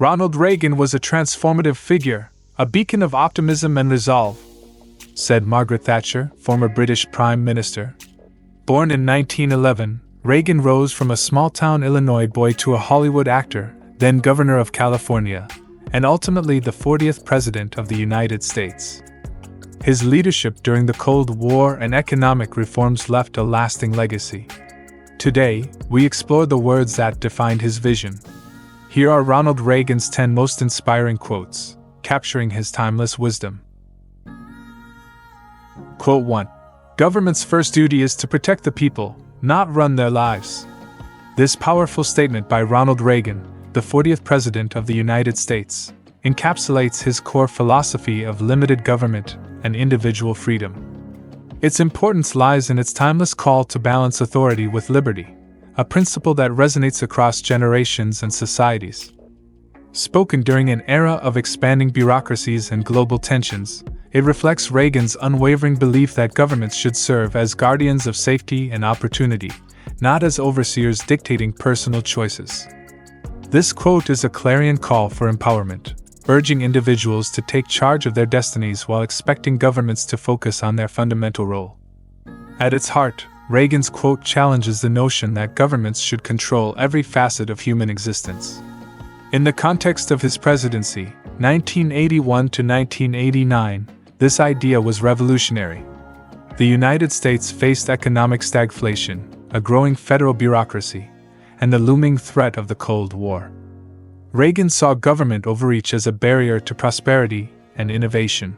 Ronald Reagan was a transformative figure, a beacon of optimism and resolve, said Margaret Thatcher, former British Prime Minister. Born in 1911, Reagan rose from a small-town Illinois boy to a Hollywood actor, then Governor of California, and ultimately the 40th President of the United States. His leadership during the Cold War and economic reforms left a lasting legacy. Today, we explore the words that defined his vision. Here are Ronald Reagan's 10 most inspiring quotes, capturing his timeless wisdom. Quote 1. Government's first duty is to protect the people, not run their lives. This powerful statement by Ronald Reagan, the 40th President of the United States, encapsulates his core philosophy of limited government and individual freedom. Its importance lies in its timeless call to balance authority with liberty, a principle that resonates across generations and societies. Spoken during an era of expanding bureaucracies and global tensions, it reflects Reagan's unwavering belief that governments should serve as guardians of safety and opportunity, not as overseers dictating personal choices. This quote is a clarion call for empowerment, urging individuals to take charge of their destinies while expecting governments to focus on their fundamental role. At its heart, Reagan's quote challenges the notion that governments should control every facet of human existence. In the context of his presidency, 1981 to 1989, this idea was revolutionary. The United States faced economic stagflation, a growing federal bureaucracy, and the looming threat of the Cold War. Reagan saw government overreach as a barrier to prosperity and innovation.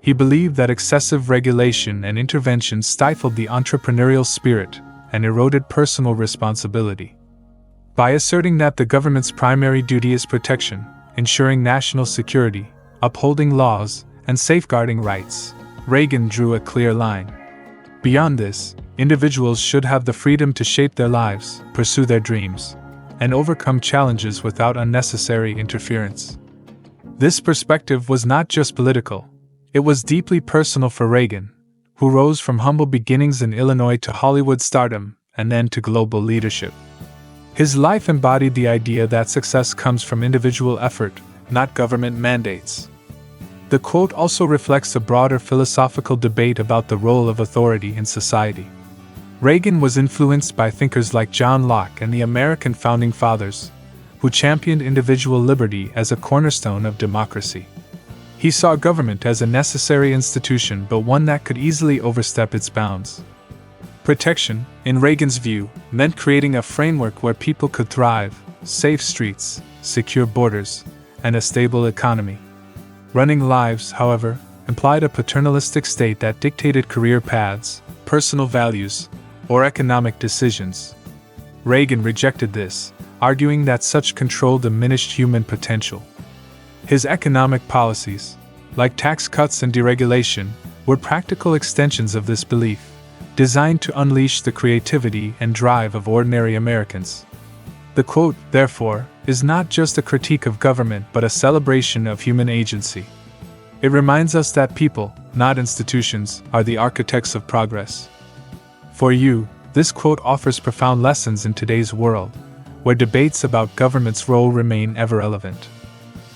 He believed that excessive regulation and intervention stifled the entrepreneurial spirit and eroded personal responsibility. By asserting that the government's primary duty is protection, ensuring national security, upholding laws, and safeguarding rights, Reagan drew a clear line. Beyond this, individuals should have the freedom to shape their lives, pursue their dreams, and overcome challenges without unnecessary interference. This perspective was not just political, it was deeply personal for Reagan, who rose from humble beginnings in Illinois to Hollywood stardom and then to global leadership. His life embodied the idea that success comes from individual effort, not government mandates. The quote also reflects a broader philosophical debate about the role of authority in society. Reagan was influenced by thinkers like John Locke and the American Founding Fathers, who championed individual liberty as a cornerstone of democracy. He saw government as a necessary institution but one that could easily overstep its bounds. Protection, in Reagan's view, meant creating a framework where people could thrive, safe streets, secure borders, and a stable economy. Running lives, however, implied a paternalistic state that dictated career paths, personal values, or economic decisions. Reagan rejected this, arguing that such control diminished human potential. His economic policies, like tax cuts and deregulation, were practical extensions of this belief, designed to unleash the creativity and drive of ordinary Americans. The quote, therefore, is not just a critique of government but a celebration of human agency. It reminds us that people, not institutions, are the architects of progress. For you, this quote offers profound lessons in today's world, where debates about government's role remain ever relevant.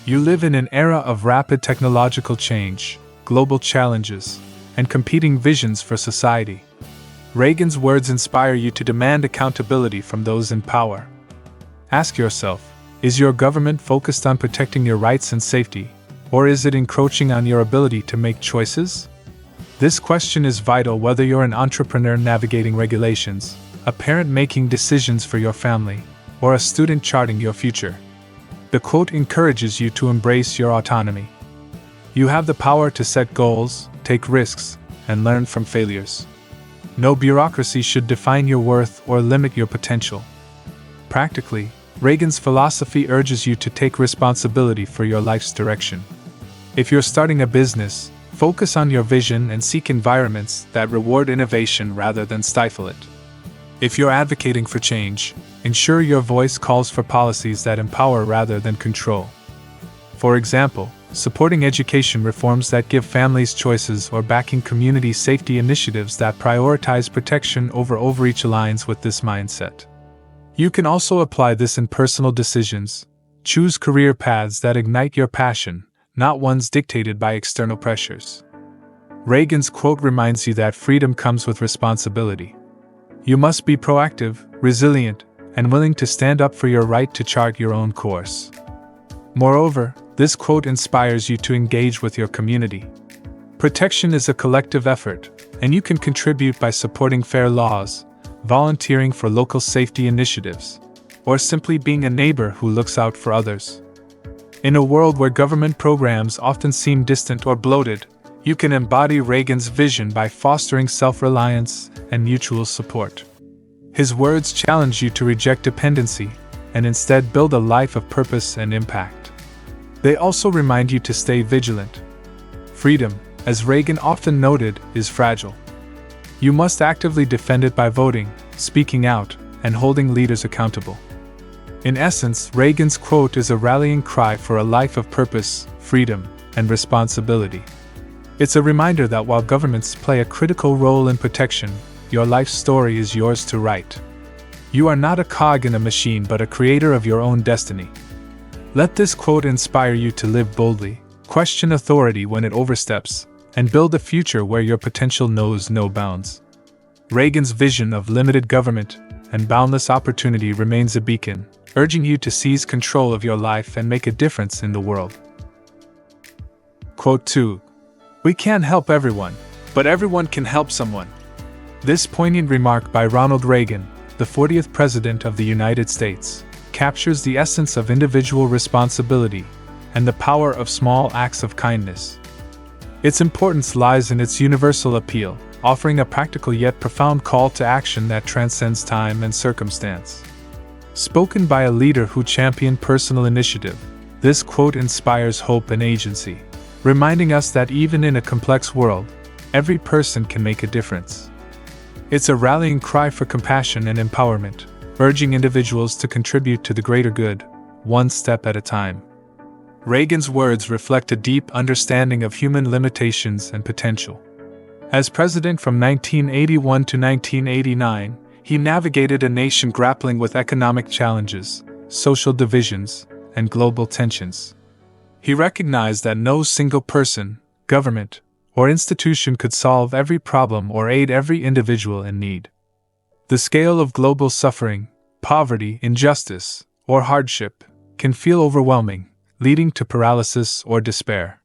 You live in an era of rapid technological change, global challenges, and competing visions for society. Reagan's words inspire you to demand accountability from those in power. Ask yourself, is your government focused on protecting your rights and safety, or is it encroaching on your ability to make choices? This question is vital whether you're an entrepreneur navigating regulations, a parent making decisions for your family, or a student charting your future. The quote encourages you to embrace your autonomy. You have the power to set goals, take risks, and learn from failures. No bureaucracy should define your worth or limit your potential. Practically, Reagan's philosophy urges you to take responsibility for your life's direction. If you're starting a business, focus on your vision and seek environments that reward innovation rather than stifle it. If you're advocating for change, ensure your voice calls for policies that empower rather than control. For example, supporting education reforms that give families choices or backing community safety initiatives that prioritize protection over overreach aligns with this mindset. You can also apply this in personal decisions. Choose career paths that ignite your passion, not ones dictated by external pressures. Reagan's quote reminds you that freedom comes with responsibility. You must be proactive, resilient, and willing to stand up for your right to chart your own course. Moreover, this quote inspires you to engage with your community. Protection is a collective effort, and you can contribute by supporting fair laws, volunteering for local safety initiatives, or simply being a neighbor who looks out for others. In a world where government programs often seem distant or bloated, you can embody Reagan's vision by fostering self-reliance and mutual support. His words challenge you to reject dependency and instead build a life of purpose and impact. They also remind you to stay vigilant. Freedom, as Reagan often noted, is fragile. You must actively defend it by voting, speaking out, and holding leaders accountable. In essence, Reagan's quote is a rallying cry for a life of purpose, freedom, and responsibility. It's a reminder that while governments play a critical role in protection, your life story is yours to write. You are not a cog in a machine but a creator of your own destiny. Let this quote inspire you to live boldly, question authority when it oversteps, and build a future where your potential knows no bounds. Reagan's vision of limited government and boundless opportunity remains a beacon, urging you to seize control of your life and make a difference in the world. Quote 2. We can't help everyone, but everyone can help someone. This poignant remark by Ronald Reagan, the 40th President of the United States, captures the essence of individual responsibility and the power of small acts of kindness. Its importance lies in its universal appeal, offering a practical yet profound call to action that transcends time and circumstance. Spoken by a leader who championed personal initiative, this quote inspires hope and agency, reminding us that even in a complex world, every person can make a difference. It's a rallying cry for compassion and empowerment, urging individuals to contribute to the greater good, one step at a time. Reagan's words reflect a deep understanding of human limitations and potential. As president from 1981 to 1989, he navigated a nation grappling with economic challenges, social divisions, and global tensions. He recognized that no single person, government, or institution could solve every problem or aid every individual in need. The scale of global suffering, poverty, injustice, or hardship can feel overwhelming, leading to paralysis or despair.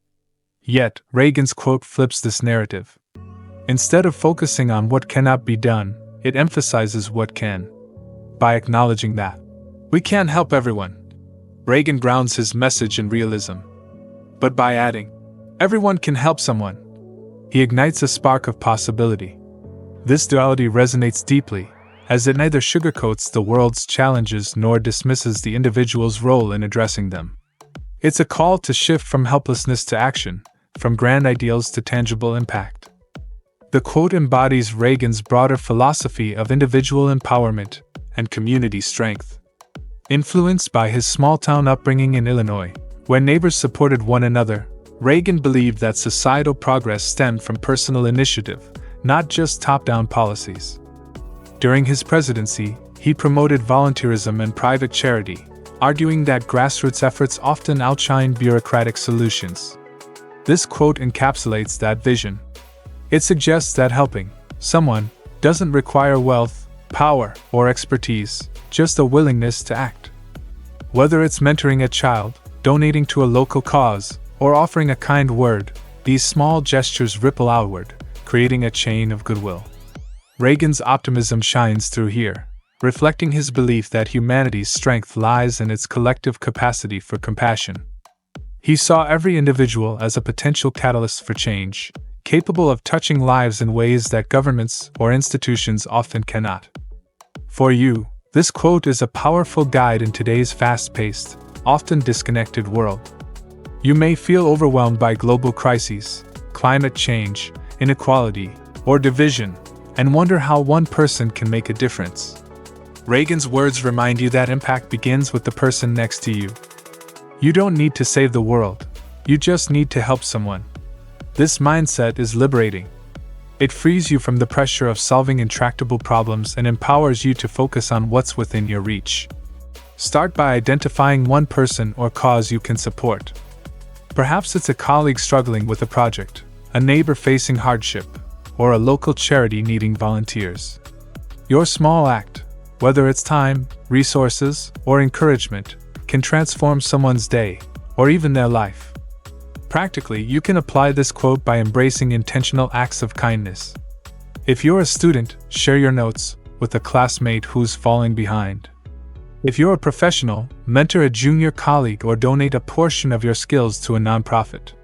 Yet, Reagan's quote flips this narrative. Instead of focusing on what cannot be done, it emphasizes what can. By acknowledging that we can't help everyone, Reagan grounds his message in realism. But by adding, everyone can help someone, he ignites a spark of possibility. This duality resonates deeply, as it neither sugarcoats the world's challenges nor dismisses the individual's role in addressing them. It's a call to shift from helplessness to action, from grand ideals to tangible impact. The quote embodies Reagan's broader philosophy of individual empowerment and community strength. Influenced by his small-town upbringing in Illinois, where neighbors supported one another, Reagan believed that societal progress stemmed from personal initiative, not just top-down policies. During his presidency, he promoted volunteerism and private charity, arguing that grassroots efforts often outshine bureaucratic solutions. This quote encapsulates that vision. It suggests that helping someone doesn't require wealth, power, or expertise, just a willingness to act. Whether it's mentoring a child, donating to a local cause, or offering a kind word, these small gestures ripple outward, creating a chain of goodwill. Reagan's optimism shines through here, reflecting his belief that humanity's strength lies in its collective capacity for compassion. He saw every individual as a potential catalyst for change, capable of touching lives in ways that governments or institutions often cannot. For you, this quote is a powerful guide in today's fast-paced, often disconnected world. You may feel overwhelmed by global crises, climate change, inequality, or division, and wonder how one person can make a difference. Reagan's words remind you that impact begins with the person next to you. You don't need to save the world, you just need to help someone. This mindset is liberating. It frees you from the pressure of solving intractable problems and empowers you to focus on what's within your reach. Start by identifying one person or cause you can support. Perhaps it's a colleague struggling with a project, a neighbor facing hardship, or a local charity needing volunteers. Your small act, whether it's time, resources, or encouragement, can transform someone's day, or even their life. Practically, you can apply this quote by embracing intentional acts of kindness. If you're a student, share your notes with a classmate who's falling behind. If you're a professional, mentor a junior colleague or donate a portion of your skills to a nonprofit.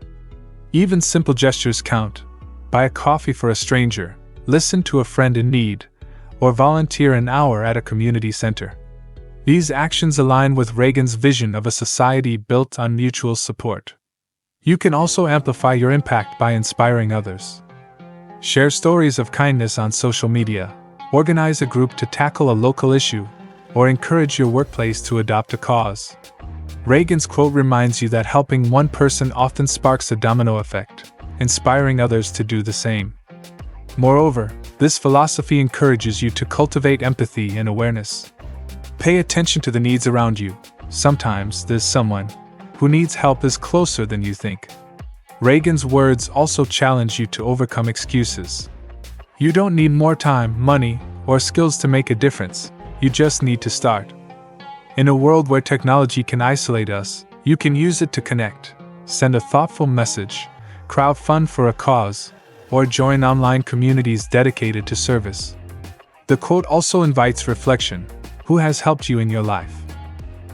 Even simple gestures count. Buy a coffee for a stranger, listen to a friend in need, or volunteer an hour at a community center. These actions align with Reagan's vision of a society built on mutual support. You can also amplify your impact by inspiring others. Share stories of kindness on social media, organize a group to tackle a local issue, or encourage your workplace to adopt a cause. Reagan's quote reminds you that helping one person often sparks a domino effect, inspiring others to do the same. Moreover, this philosophy encourages you to cultivate empathy and awareness. Pay attention to the needs around you. Sometimes there's someone who needs help is closer than you think. Reagan's words also challenge you to overcome excuses. You don't need more time, money, or skills to make a difference. You just need to start. In a world where technology can isolate us, you can use it to connect, send a thoughtful message, crowdfund for a cause, or join online communities dedicated to service. The quote also invites reflection. Who has helped you in your life?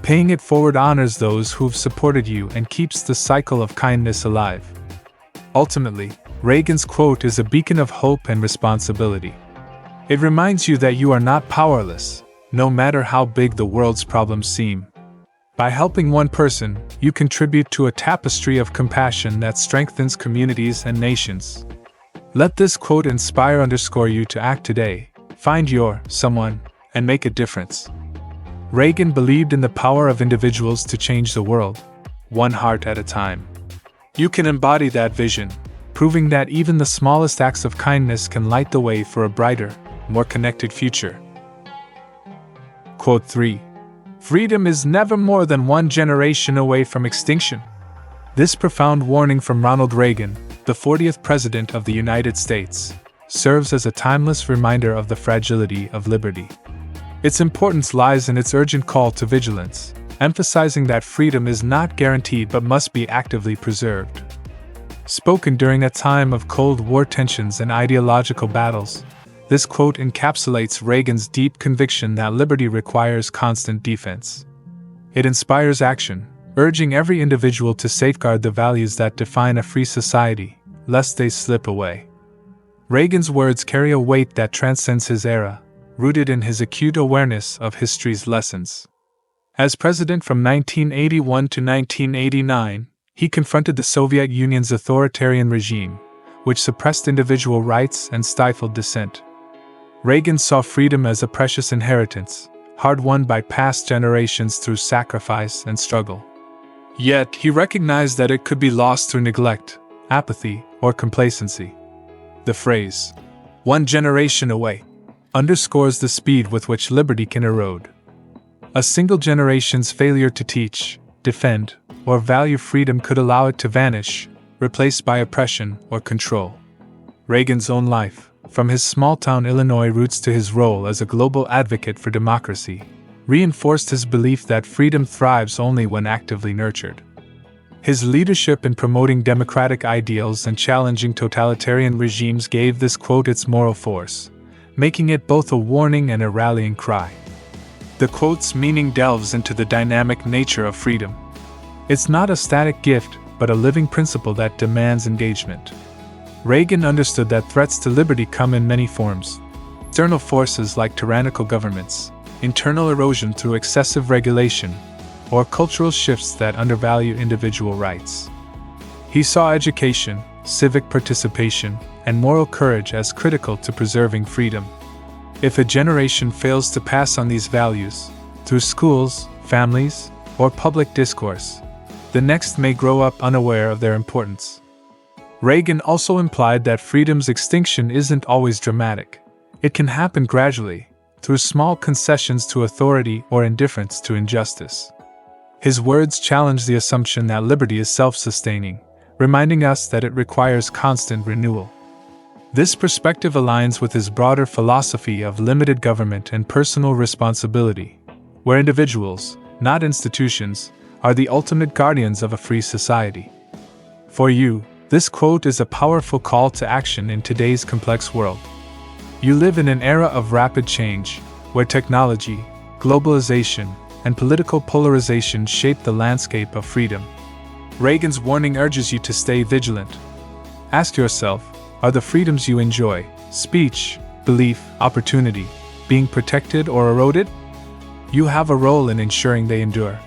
Paying it forward honors those who've supported you and keeps the cycle of kindness alive. Ultimately, Reagan's quote is a beacon of hope and responsibility. It reminds you that you are not powerless, no matter how big the world's problems seem. By helping one person, you contribute to a tapestry of compassion that strengthens communities and nations. Let this quote inspire you to act today, find your someone, and make a difference. Reagan believed in the power of individuals to change the world, one heart at a time. You can embody that vision, proving that even the smallest acts of kindness can light the way for a brighter, more connected future. Quote 3. Freedom is never more than one generation away from extinction. This profound warning from Ronald Reagan, the 40th President of the United States, serves as a timeless reminder of the fragility of liberty. Its importance lies in its urgent call to vigilance, emphasizing that freedom is not guaranteed but must be actively preserved. Spoken during a time of Cold War tensions and ideological battles, this quote encapsulates Reagan's deep conviction that liberty requires constant defense. It inspires action, urging every individual to safeguard the values that define a free society, lest they slip away. Reagan's words carry a weight that transcends his era, rooted in his acute awareness of history's lessons. As president from 1981 to 1989, he confronted the Soviet Union's authoritarian regime, which suppressed individual rights and stifled dissent. Reagan saw freedom as a precious inheritance, hard-won by past generations through sacrifice and struggle. Yet, he recognized that it could be lost through neglect, apathy, or complacency. The phrase, "one generation away," underscores the speed with which liberty can erode. A single generation's failure to teach, defend, or value freedom could allow it to vanish, replaced by oppression or control. Reagan's own life, from his small-town Illinois roots to his role as a global advocate for democracy, reinforced his belief that freedom thrives only when actively nurtured. His leadership in promoting democratic ideals and challenging totalitarian regimes gave this quote its moral force, making it both a warning and a rallying cry. The quote's meaning delves into the dynamic nature of freedom. It's not a static gift, but a living principle that demands engagement. Reagan understood that threats to liberty come in many forms. External forces like tyrannical governments, internal erosion through excessive regulation, or cultural shifts that undervalue individual rights. He saw education, civic participation, and moral courage as critical to preserving freedom. If a generation fails to pass on these values, through schools, families, or public discourse, the next may grow up unaware of their importance. Reagan also implied that freedom's extinction isn't always dramatic. It can happen gradually, through small concessions to authority or indifference to injustice. His words challenge the assumption that liberty is self-sustaining, reminding us that it requires constant renewal. This perspective aligns with his broader philosophy of limited government and personal responsibility, where individuals, not institutions, are the ultimate guardians of a free society. For you, this quote is a powerful call to action in today's complex world. You live in an era of rapid change, where technology, globalization, and political polarization shape the landscape of freedom. Reagan's warning urges you to stay vigilant. Ask yourself, are the freedoms you enjoy, speech, belief, opportunity, being protected or eroded? You have a role in ensuring they endure.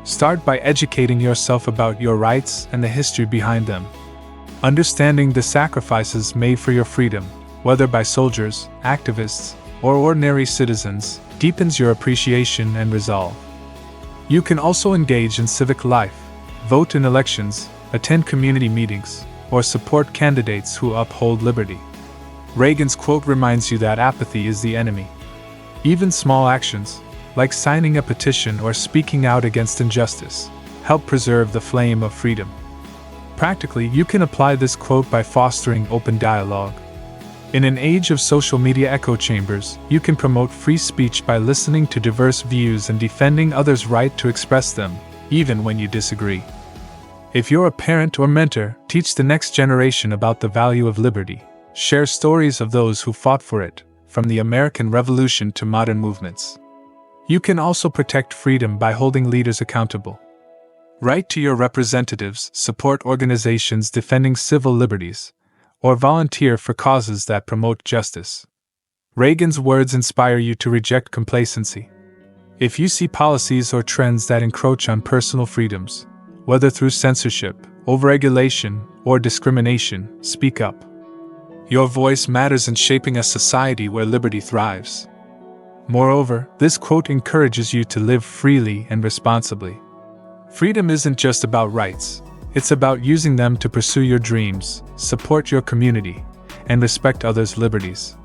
Start by educating yourself about your rights and the history behind them. Understanding the sacrifices made for your freedom, whether by soldiers, activists, or ordinary citizens, deepens your appreciation and resolve. You can also engage in civic life, vote in elections, attend community meetings, or support candidates who uphold liberty. Reagan's quote reminds you that apathy is the enemy. Even small actions, like signing a petition or speaking out against injustice, help preserve the flame of freedom. Practically, you can apply this quote by fostering open dialogue. In an age of social media echo chambers, you can promote free speech by listening to diverse views and defending others' right to express them, even when you disagree. If you're a parent or mentor, teach the next generation about the value of liberty. Share stories of those who fought for it, from the American Revolution to modern movements. You can also protect freedom by holding leaders accountable. Write to your representatives, support organizations defending civil liberties, or volunteer for causes that promote justice. Reagan's words inspire you to reject complacency. If you see policies or trends that encroach on personal freedoms, whether through censorship, overregulation, or discrimination, speak up. Your voice matters in shaping a society where liberty thrives. Moreover, this quote encourages you to live freely and responsibly. Freedom isn't just about rights, it's about using them to pursue your dreams, support your community, and respect others' liberties.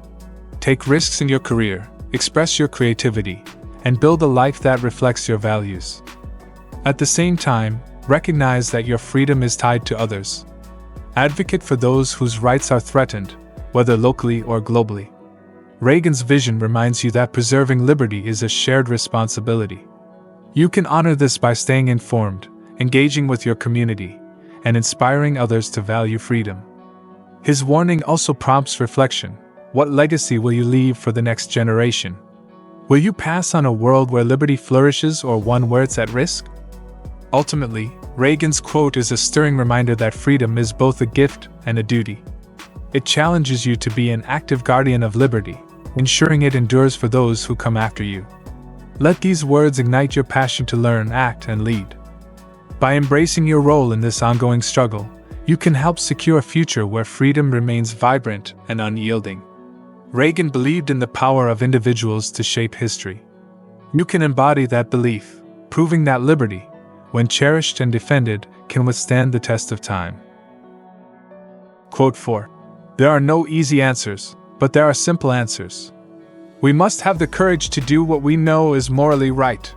Take risks in your career, express your creativity, and build a life that reflects your values. At the same time, recognize that your freedom is tied to others. Advocate for those whose rights are threatened, whether locally or globally. Reagan's vision reminds you that preserving liberty is a shared responsibility. You can honor this by staying informed, engaging with your community, and inspiring others to value freedom. His warning also prompts reflection. What legacy will you leave for the next generation? Will you pass on a world where liberty flourishes or one where it's at risk? Ultimately, Reagan's quote is a stirring reminder that freedom is both a gift and a duty. It challenges you to be an active guardian of liberty, ensuring it endures for those who come after you. Let these words ignite your passion to learn, act, and lead. By embracing your role in this ongoing struggle, you can help secure a future where freedom remains vibrant and unyielding. Reagan believed in the power of individuals to shape history. You can embody that belief, proving that liberty, when cherished and defended, can withstand the test of time. Quote 4. There are no easy answers, but there are simple answers. We must have the courage to do what we know is morally right.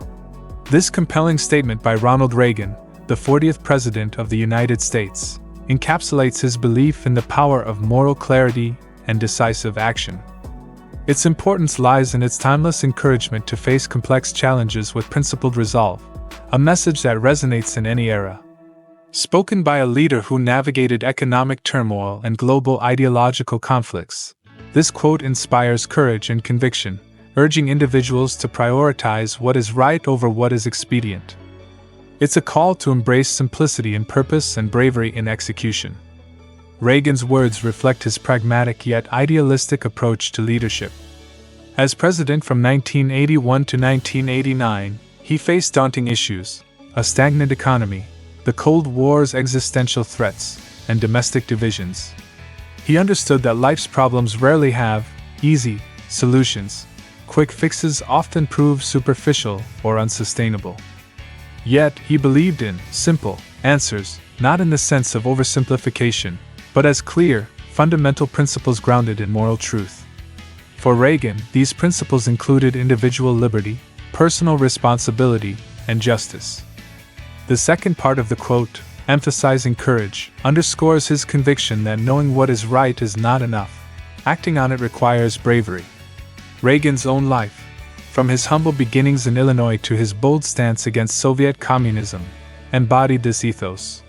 This compelling statement by Ronald Reagan, the 40th President of the United States, encapsulates his belief in the power of moral clarity and decisive action. Its importance lies in its timeless encouragement to face complex challenges with principled resolve, a message that resonates in any era. Spoken by a leader who navigated economic turmoil and global ideological conflicts, this quote inspires courage and conviction, urging individuals to prioritize what is right over what is expedient. It's a call to embrace simplicity in purpose and bravery in execution. Reagan's words reflect his pragmatic yet idealistic approach to leadership. As president from 1981 to 1989, he faced daunting issues: a stagnant economy, the Cold War's existential threats, and domestic divisions. He understood that life's problems rarely have easy solutions. Quick fixes often prove superficial or unsustainable. Yet, he believed in simple answers, not in the sense of oversimplification, but as clear, fundamental principles grounded in moral truth. For Reagan, these principles included individual liberty, personal responsibility, and justice. The second part of the quote, emphasizing courage, underscores his conviction that knowing what is right is not enough. Acting on it requires bravery. Reagan's own life, from his humble beginnings in Illinois to his bold stance against Soviet communism, embodied this ethos.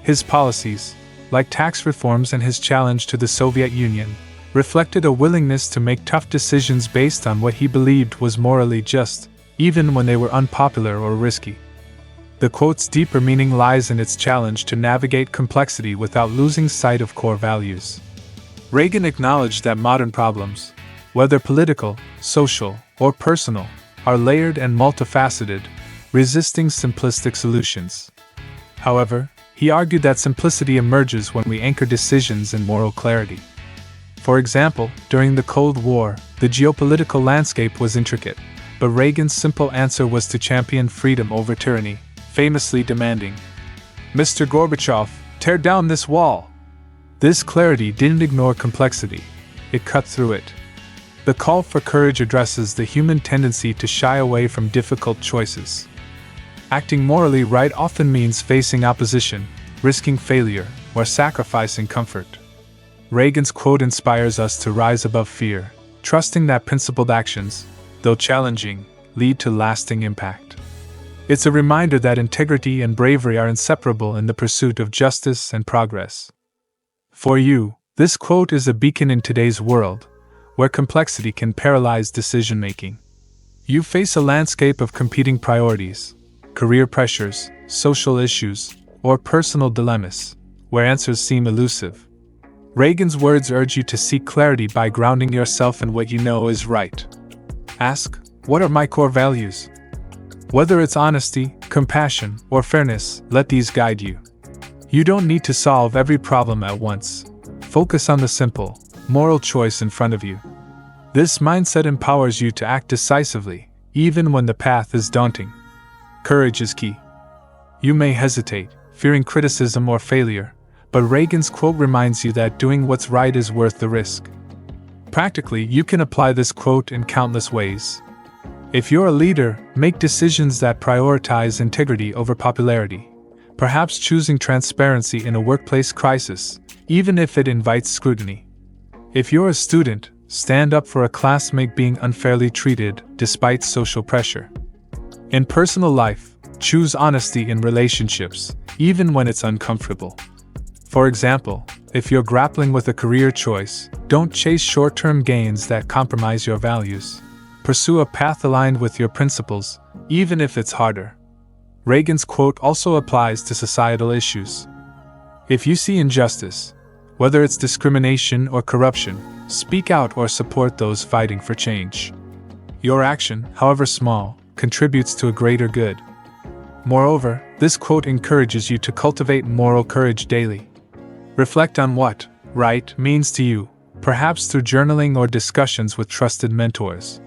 His policies, like tax reforms and his challenge to the Soviet Union, reflected a willingness to make tough decisions based on what he believed was morally just, even when they were unpopular or risky. The quote's deeper meaning lies in its challenge to navigate complexity without losing sight of core values. Reagan acknowledged that modern problems, whether political, social, or personal, are layered and multifaceted, resisting simplistic solutions. However, he argued that simplicity emerges when we anchor decisions in moral clarity. For example, during the Cold War, the geopolitical landscape was intricate, but Reagan's simple answer was to champion freedom over tyranny, famously demanding, "Mr. Gorbachev, tear down this wall." This clarity didn't ignore complexity, it cut through it. The call for courage addresses the human tendency to shy away from difficult choices. Acting morally right often means facing opposition, risking failure, or sacrificing comfort. Reagan's quote inspires us to rise above fear, trusting that principled actions, though challenging, lead to lasting impact. It's a reminder that integrity and bravery are inseparable in the pursuit of justice and progress. For you, this quote is a beacon in today's world, where complexity can paralyze decision-making. You face a landscape of competing priorities, career pressures, social issues, or personal dilemmas, where answers seem elusive. Reagan's words urge you to seek clarity by grounding yourself in what you know is right. Ask, what are my core values? Whether it's honesty, compassion, or fairness, let these guide you. You don't need to solve every problem at once. Focus on the simple, moral choice in front of you. This mindset empowers you to act decisively, even when the path is daunting. Courage is key. You may hesitate, fearing criticism or failure, but Reagan's quote reminds you that doing what's right is worth the risk. Practically, you can apply this quote in countless ways. If you're a leader, make decisions that prioritize integrity over popularity, perhaps choosing transparency in a workplace crisis, even if it invites scrutiny. If you're a student, stand up for a classmate being unfairly treated despite social pressure. In personal life, choose honesty in relationships, even when it's uncomfortable. For example, if you're grappling with a career choice, don't chase short-term gains that compromise your values. Pursue a path aligned with your principles, even if it's harder. Reagan's quote also applies to societal issues. If you see injustice, whether it's discrimination or corruption, speak out or support those fighting for change. Your action, however small, contributes to a greater good. Moreover, this quote encourages you to cultivate moral courage daily. Reflect on what right means to you, perhaps through journaling or discussions with trusted mentors.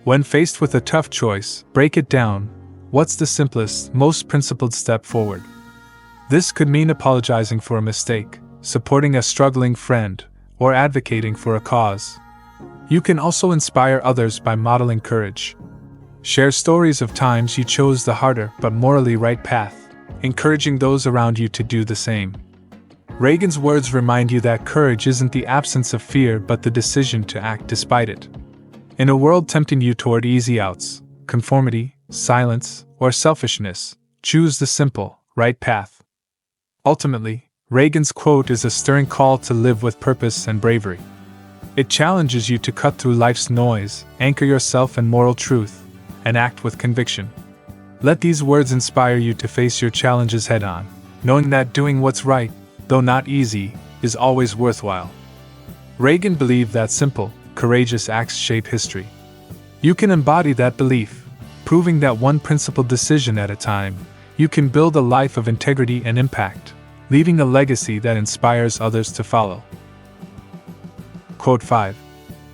When faced with a tough choice, break it down. What's the simplest, most principled step forward? This could mean apologizing for a mistake, supporting a struggling friend, or advocating for a cause. You can also inspire others by modeling courage. Share stories of times you chose the harder but morally right path, encouraging those around you to do the same. Reagan's words remind you that courage isn't the absence of fear but the decision to act despite it. In a world tempting you toward easy outs, conformity, silence, or selfishness, choose the simple, right path. Ultimately, Reagan's quote is a stirring call to live with purpose and bravery. It challenges you to cut through life's noise, anchor yourself in moral truth, and act with conviction. Let these words inspire you to face your challenges head-on, knowing that doing what's right, though not easy, is always worthwhile. Reagan believed that simple, courageous acts shape history. You can embody that belief, proving that one principled decision at a time, you can build a life of integrity and impact, leaving a legacy that inspires others to follow. Quote 5.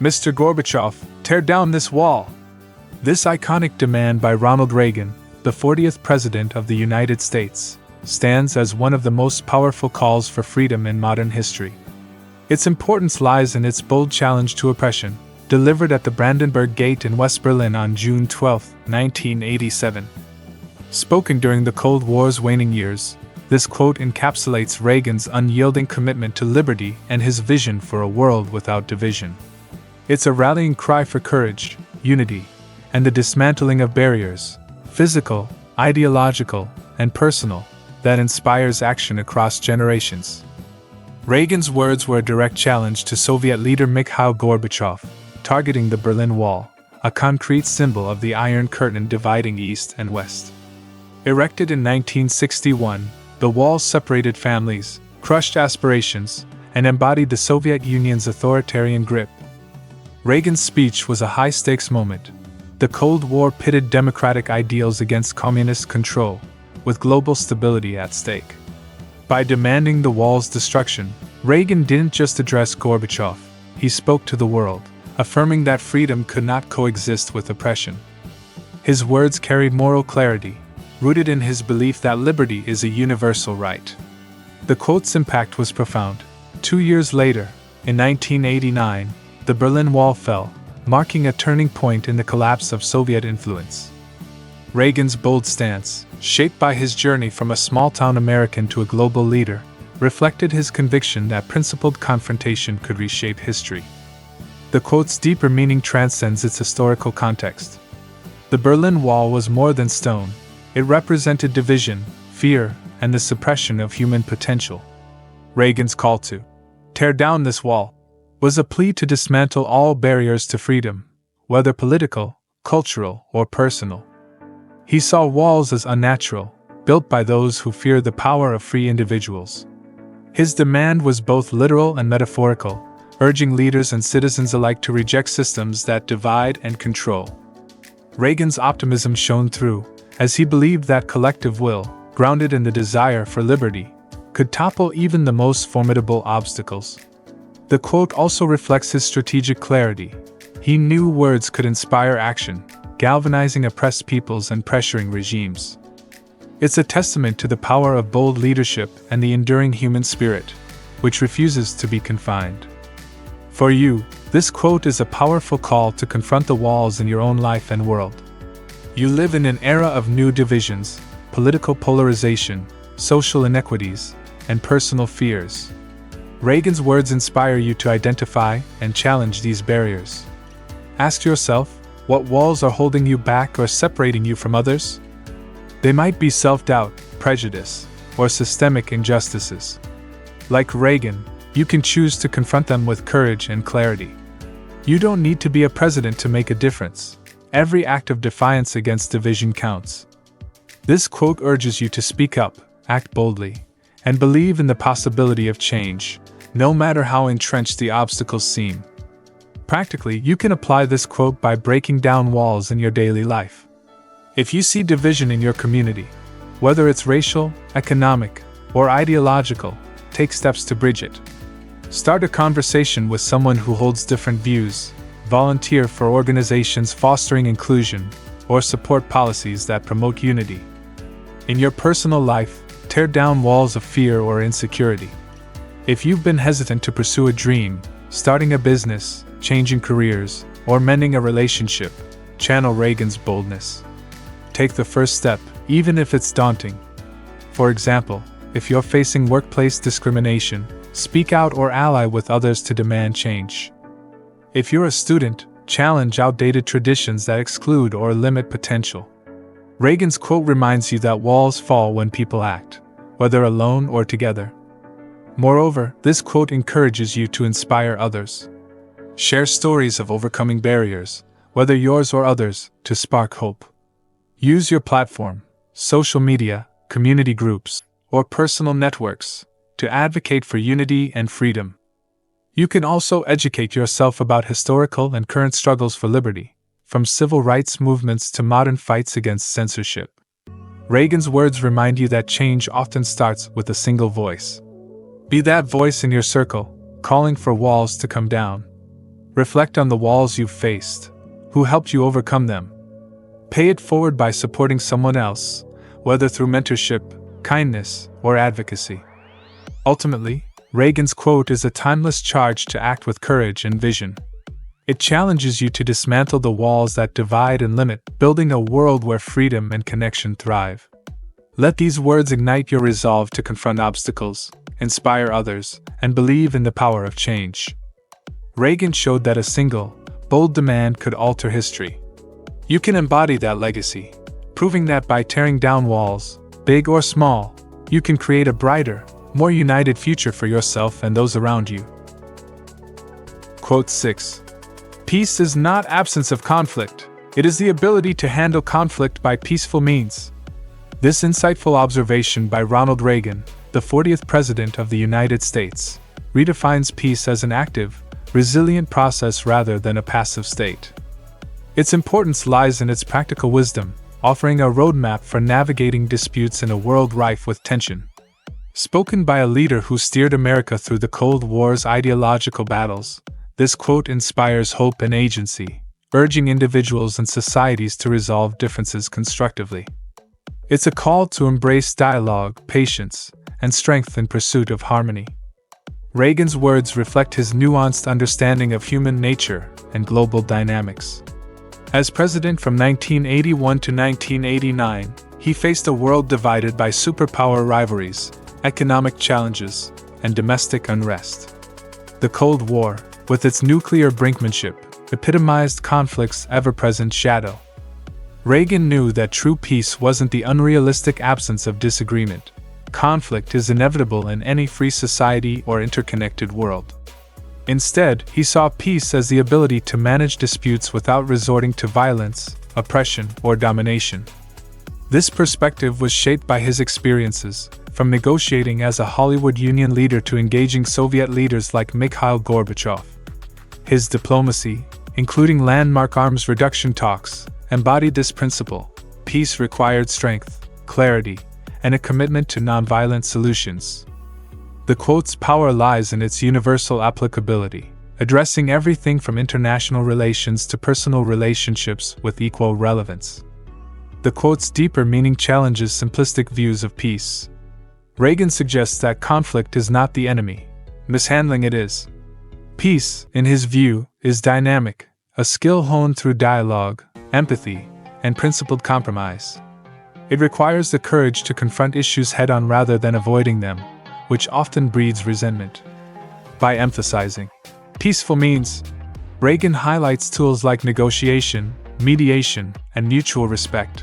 Mr. Gorbachev, tear down this wall. This iconic demand by Ronald Reagan, the 40th President of the United States, stands as one of the most powerful calls for freedom in modern history. Its importance lies in its bold challenge to oppression, delivered at the Brandenburg Gate in West Berlin on June 12, 1987. Spoken during the Cold War's waning years, this quote encapsulates Reagan's unyielding commitment to liberty and his vision for a world without division. It's a rallying cry for courage, unity, and the dismantling of barriers, physical, ideological, and personal, that inspires action across generations. Reagan's words were a direct challenge to Soviet leader Mikhail Gorbachev, targeting the Berlin Wall, a concrete symbol of the Iron Curtain dividing East and West. Erected in 1961, the wall separated families, crushed aspirations, and embodied the Soviet Union's authoritarian grip. Reagan's speech was a high-stakes moment. The Cold War pitted democratic ideals against communist control, with global stability at stake. By demanding the wall's destruction, Reagan didn't just address Gorbachev, he spoke to the world, affirming that freedom could not coexist with oppression. His words carried moral clarity, rooted in his belief that liberty is a universal right. The quote's impact was profound. 2 years later, in 1989, the Berlin Wall fell, marking a turning point in the collapse of Soviet influence. Reagan's bold stance, shaped by his journey from a small-town American to a global leader, reflected his conviction that principled confrontation could reshape history. The quote's deeper meaning transcends its historical context. The Berlin Wall was more than stone. It represented division, fear, and the suppression of human potential. Reagan's call to tear down this wall was a plea to dismantle all barriers to freedom, whether political, cultural, or personal. He saw walls as unnatural, built by those who fear the power of free individuals. His demand was both literal and metaphorical, urging leaders and citizens alike to reject systems that divide and control. Reagan's optimism shone through, as he believed that collective will, grounded in the desire for liberty, could topple even the most formidable obstacles. The quote also reflects his strategic clarity. He knew words could inspire action, galvanizing oppressed peoples and pressuring regimes. It's a testament to the power of bold leadership and the enduring human spirit, which refuses to be confined. For you, this quote is a powerful call to confront the walls in your own life and world. You live in an era of new divisions, political polarization, social inequities, and personal fears. Reagan's words inspire you to identify and challenge these barriers. Ask yourself, what walls are holding you back or separating you from others? They might be self-doubt, prejudice, or systemic injustices. Like Reagan, you can choose to confront them with courage and clarity. You don't need to be a president to make a difference. Every act of defiance against division counts. This quote urges you to speak up, act boldly, and believe in the possibility of change, no matter how entrenched the obstacles seem. Practically, you can apply this quote by breaking down walls in your daily life. If you see division in your community, whether it's racial, economic, or ideological, take steps to bridge it. Start a conversation with someone who holds different views, volunteer for organizations fostering inclusion, or support policies that promote unity. In your personal life, tear down walls of fear or insecurity. If you've been hesitant to pursue a dream, starting a business, changing careers, or mending a relationship, channel Reagan's boldness. Take the first step, even if it's daunting. For example, if you're facing workplace discrimination, speak out or ally with others to demand change. If you're a student, challenge outdated traditions that exclude or limit potential. Reagan's quote reminds you that walls fall when people act, whether alone or together. Moreover, this quote encourages you to inspire others. Share stories of overcoming barriers, whether yours or others, to spark hope. Use your platform, social media, community groups, or personal networks to advocate for unity and freedom. You can also educate yourself about historical and current struggles for liberty, from civil rights movements to modern fights against censorship. Reagan's words remind you that change often starts with a single voice. Be that voice in your circle, calling for walls to come down. Reflect on the walls you've faced, who helped you overcome them. Pay it forward by supporting someone else, whether through mentorship, kindness, or advocacy. Ultimately, Reagan's quote is a timeless charge to act with courage and vision. It challenges you to dismantle the walls that divide and limit, building a world where freedom and connection thrive. Let these words ignite your resolve to confront obstacles, inspire others, and believe in the power of change. Reagan showed that a single, bold demand could alter history. You can embody that legacy, proving that by tearing down walls, big or small, you can create a brighter, more united future for yourself and those around you. Quote 6. Peace is not absence of conflict, it is the ability to handle conflict by peaceful means. This insightful observation by Ronald Reagan, the 40th President of the United States, redefines peace as an active, resilient process rather than a passive state. Its importance lies in its practical wisdom, offering a roadmap for navigating disputes in a world rife with tension. Spoken by a leader who steered America through the Cold War's ideological battles, this quote inspires hope and agency, urging individuals and societies to resolve differences constructively. It's a call to embrace dialogue, patience, and strength in pursuit of harmony. Reagan's words reflect his nuanced understanding of human nature and global dynamics. As president from 1981 to 1989, he faced a world divided by superpower rivalries, economic challenges, and domestic unrest. The Cold War, with its nuclear brinkmanship, epitomized conflict's ever-present shadow. Reagan knew that true peace wasn't the unrealistic absence of disagreement. Conflict is inevitable in any free society or interconnected world. Instead, he saw peace as the ability to manage disputes without resorting to violence, oppression, or domination. This perspective was shaped by his experiences, from negotiating as a Hollywood Union leader to engaging Soviet leaders like Mikhail Gorbachev. His diplomacy, including landmark arms reduction talks, embodied this principle. Peace required strength, clarity, and a commitment to nonviolent solutions. The quote's power lies in its universal applicability, addressing everything from international relations to personal relationships with equal relevance. The quote's deeper meaning challenges simplistic views of peace. Reagan suggests that conflict is not the enemy, mishandling it is. Peace, in his view, is dynamic, a skill honed through dialogue, empathy, and principled compromise. It requires the courage to confront issues head-on rather than avoiding them, which often breeds resentment. By emphasizing peaceful means, Reagan highlights tools like negotiation, mediation, and mutual respect.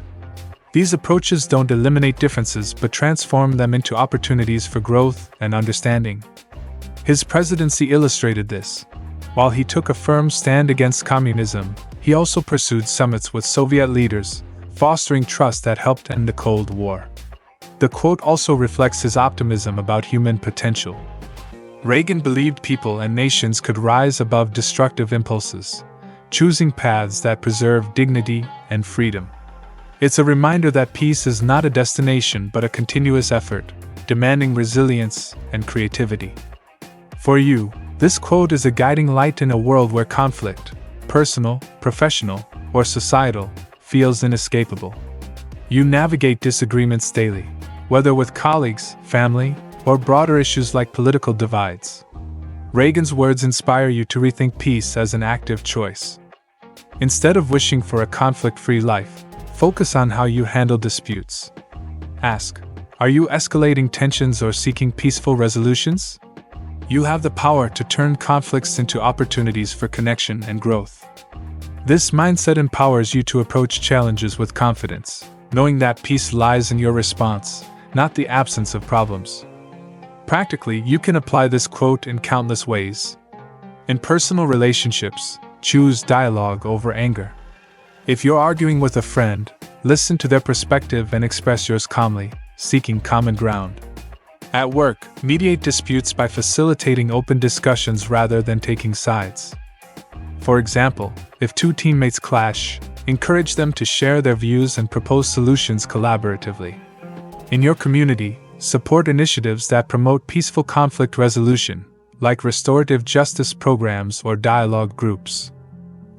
These approaches don't eliminate differences but transform them into opportunities for growth and understanding. His presidency illustrated this. While he took a firm stand against communism, he also pursued summits with Soviet leaders, fostering trust that helped end the Cold War. The quote also reflects his optimism about human potential. Reagan believed people and nations could rise above destructive impulses, choosing paths that preserve dignity and freedom. It's a reminder that peace is not a destination but a continuous effort, demanding resilience and creativity. For you, this quote is a guiding light in a world where conflict, personal, professional, or societal, feels inescapable. You navigate disagreements daily, whether with colleagues, family, or broader issues like political divides. Reagan's words inspire you to rethink peace as an active choice. Instead of wishing for a conflict-free life, focus on how you handle disputes. Ask, are you escalating tensions or seeking peaceful resolutions? You have the power to turn conflicts into opportunities for connection and growth. This mindset empowers you to approach challenges with confidence, knowing that peace lies in your response, not the absence of problems. Practically, you can apply this quote in countless ways. In personal relationships, choose dialogue over anger. If you're arguing with a friend, listen to their perspective and express yours calmly, seeking common ground. At work, mediate disputes by facilitating open discussions rather than taking sides. For example, if two teammates clash, encourage them to share their views and propose solutions collaboratively. In your community, support initiatives that promote peaceful conflict resolution, like restorative justice programs or dialogue groups.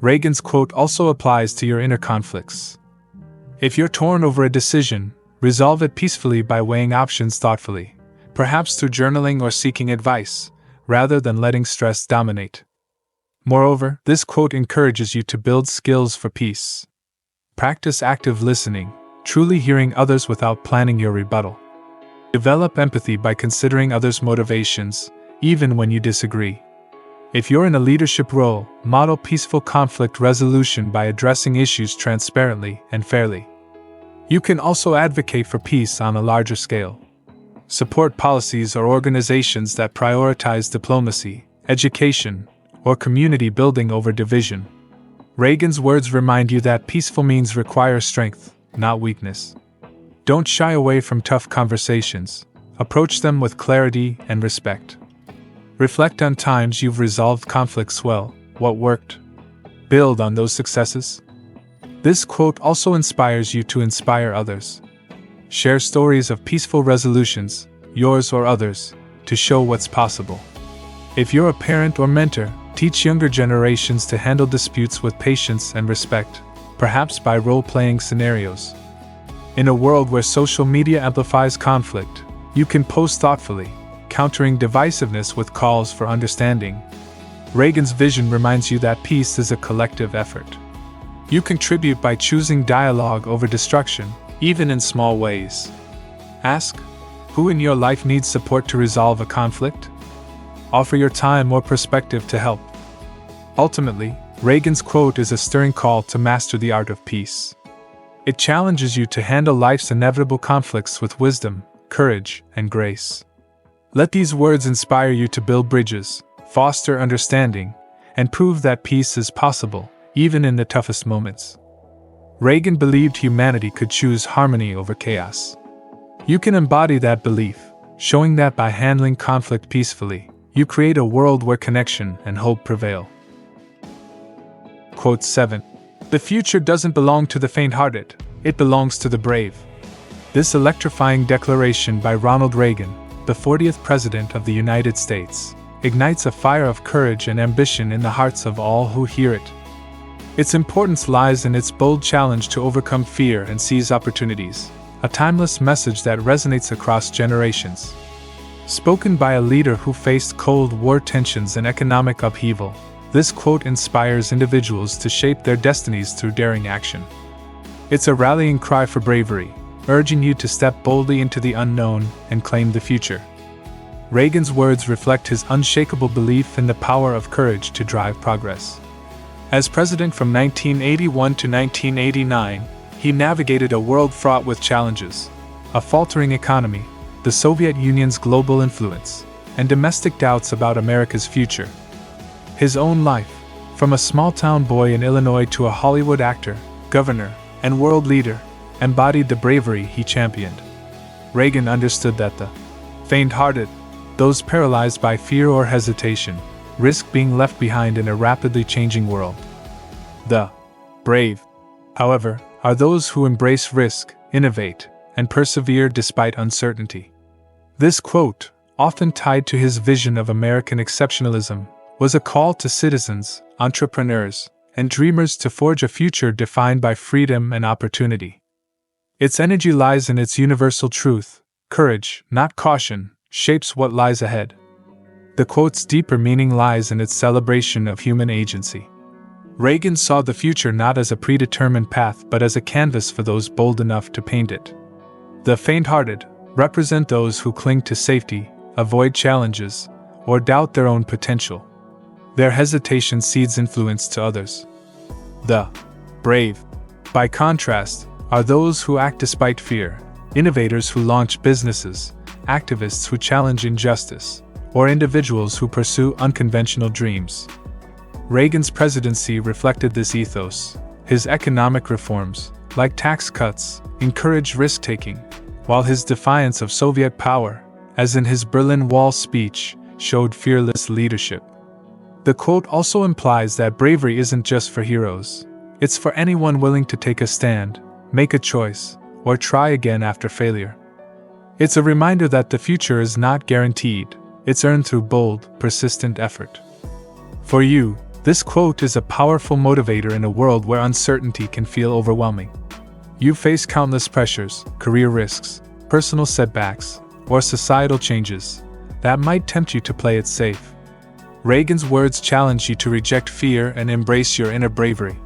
Reagan's quote also applies to your inner conflicts. If you're torn over a decision, resolve it peacefully by weighing options thoughtfully, perhaps through journaling or seeking advice, rather than letting stress dominate. Moreover, this quote encourages you to build skills for peace. Practice active listening, truly hearing others without planning your rebuttal. Develop empathy by considering others' motivations, even when you disagree. If you're in a leadership role, model peaceful conflict resolution by addressing issues transparently and fairly. You can also advocate for peace on a larger scale. Support policies or organizations that prioritize diplomacy, education, or community building over division. Reagan's words remind you that peaceful means require strength, not weakness. Don't shy away from tough conversations. Approach them with clarity and respect. Reflect on times you've resolved conflicts well. What worked? Build on those successes. This quote also inspires you to inspire others. Share stories of peaceful resolutions, yours or others, to show what's possible. If you're a parent or mentor, teach younger generations to handle disputes with patience and respect, perhaps by role-playing scenarios. In a world where social media amplifies conflict, you can post thoughtfully, countering divisiveness with calls for understanding. Reagan's vision reminds you that peace is a collective effort. You contribute by choosing dialogue over destruction, even in small ways. Ask, who in your life needs support to resolve a conflict? Offer your time or perspective to help. Ultimately, Reagan's quote is a stirring call to master the art of peace. It challenges you to handle life's inevitable conflicts with wisdom, courage, and grace. Let these words inspire you to build bridges, foster understanding, and prove that peace is possible, even in the toughest moments. Reagan believed humanity could choose harmony over chaos. You can embody that belief, showing that by handling conflict peacefully, you create a world where connection and hope prevail. Quote 7. The future doesn't belong to the faint-hearted, it belongs to the brave. This electrifying declaration by Ronald Reagan, the 40th President of the United States, ignites a fire of courage and ambition in the hearts of all who hear it. Its importance lies in its bold challenge to overcome fear and seize opportunities, a timeless message that resonates across generations. Spoken by a leader who faced Cold War tensions and economic upheaval, this quote inspires individuals to shape their destinies through daring action. It's a rallying cry for bravery, urging you to step boldly into the unknown and claim the future. Reagan's words reflect his unshakable belief in the power of courage to drive progress. As president from 1981 to 1989, he navigated a world fraught with challenges: a faltering economy, the Soviet Union's global influence, and domestic doubts about America's future. His own life, from a small-town boy in Illinois to a Hollywood actor, governor, and world leader, embodied the bravery he championed. Reagan understood that the faint-hearted, those paralyzed by fear or hesitation, risk being left behind in a rapidly changing world. The brave, however, are those who embrace risk, innovate, and persevere despite uncertainty. This quote, often tied to his vision of American exceptionalism, was a call to citizens, entrepreneurs, and dreamers to forge a future defined by freedom and opportunity. Its energy lies in its universal truth: courage, not caution, shapes what lies ahead. The quote's deeper meaning lies in its celebration of human agency. Reagan saw the future not as a predetermined path but as a canvas for those bold enough to paint it. The faint-hearted represent those who cling to safety, avoid challenges, or doubt their own potential. Their hesitation seeds influence to others. The brave, by contrast, are those who act despite fear, innovators who launch businesses, activists who challenge injustice, or individuals who pursue unconventional dreams. Reagan's presidency reflected this ethos. His economic reforms, like tax cuts, encouraged risk-taking, while his defiance of Soviet power, as in his Berlin Wall speech, showed fearless leadership. The quote also implies that bravery isn't just for heroes. It's for anyone willing to take a stand, make a choice, or try again after failure. It's a reminder that the future is not guaranteed. It's earned through bold, persistent effort. For you, this quote is a powerful motivator in a world where uncertainty can feel overwhelming. You face countless pressures, career risks, personal setbacks, or societal changes that might tempt you to play it safe. Reagan's words challenge you to reject fear and embrace your inner bravery.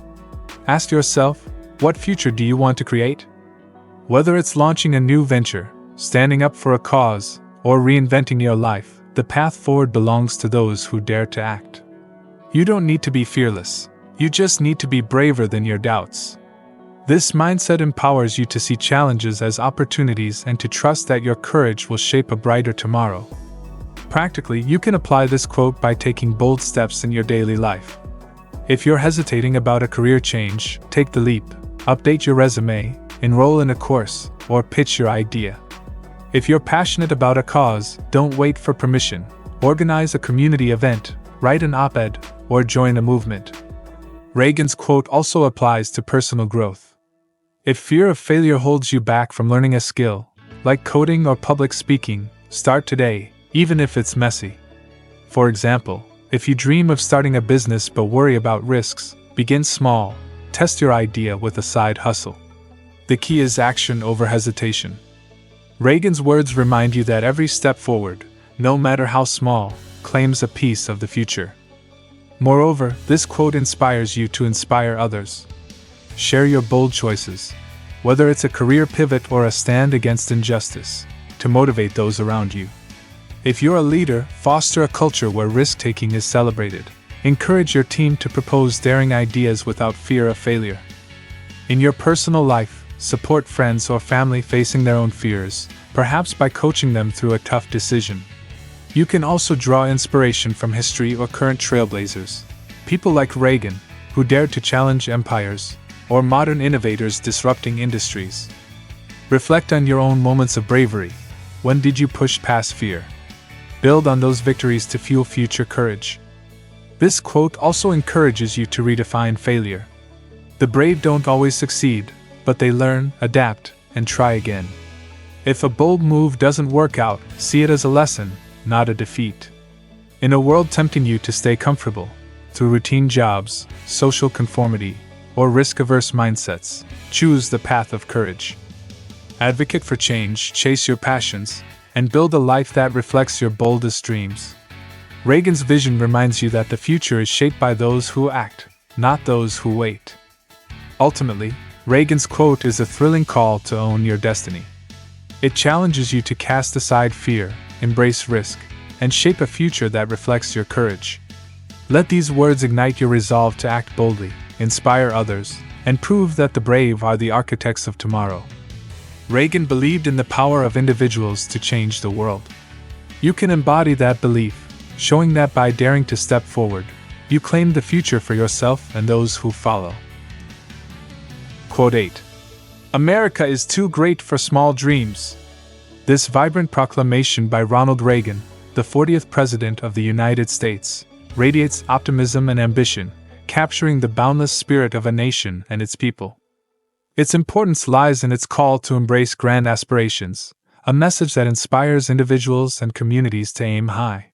Ask yourself, what future do you want to create? Whether it's launching a new venture, standing up for a cause, or reinventing your life, the path forward belongs to those who dare to act. You don't need to be fearless. You just need to be braver than your doubts. This mindset empowers you to see challenges as opportunities and to trust that your courage will shape a brighter tomorrow. Practically, you can apply this quote by taking bold steps in your daily life. If you're hesitating about a career change, take the leap. Update your resume, enroll in a course, or pitch your idea. If you're passionate about a cause, don't wait for permission. Organize a community event, write an op-ed, or join a movement. Reagan's quote also applies to personal growth. If fear of failure holds you back from learning a skill, like coding or public speaking, start today, even if it's messy. For example, if you dream of starting a business but worry about risks, begin small. Test your idea with a side hustle. The key is action over hesitation. Reagan's words remind you that every step forward, no matter how small, claims a piece of the future. Moreover, this quote inspires you to inspire others. Share your bold choices, whether it's a career pivot or a stand against injustice, to motivate those around you. If you're a leader, foster a culture where risk-taking is celebrated. Encourage your team to propose daring ideas without fear of failure. In your personal life, support friends or family facing their own fears, perhaps by coaching them through a tough decision. You can also draw inspiration from history or current trailblazers, people like Reagan, who dared to challenge empires, or modern innovators disrupting industries. Reflect on your own moments of bravery. When did you push past fear? Build on those victories to fuel future courage. This quote also encourages you to redefine failure. The brave don't always succeed, but they learn, adapt, and try again. If a bold move doesn't work out, see it as a lesson, not a defeat. In a world tempting you to stay comfortable, through routine jobs, social conformity, or risk-averse mindsets, choose the path of courage. Advocate for change, chase your passions, and build a life that reflects your boldest dreams. Reagan's vision reminds you that the future is shaped by those who act, not those who wait. Ultimately, Reagan's quote is a thrilling call to own your destiny. It challenges you to cast aside fear, embrace risk, and shape a future that reflects your courage. Let these words ignite your resolve to act boldly, inspire others, and prove that the brave are the architects of tomorrow. Reagan believed in the power of individuals to change the world. You can embody that belief, showing that by daring to step forward, you claim the future for yourself and those who follow. Quote 8. America is too great for small dreams. This vibrant proclamation by Ronald Reagan, the 40th President of the United States, radiates optimism and ambition, capturing the boundless spirit of a nation and its people. Its importance lies in its call to embrace grand aspirations, a message that inspires individuals and communities to aim high.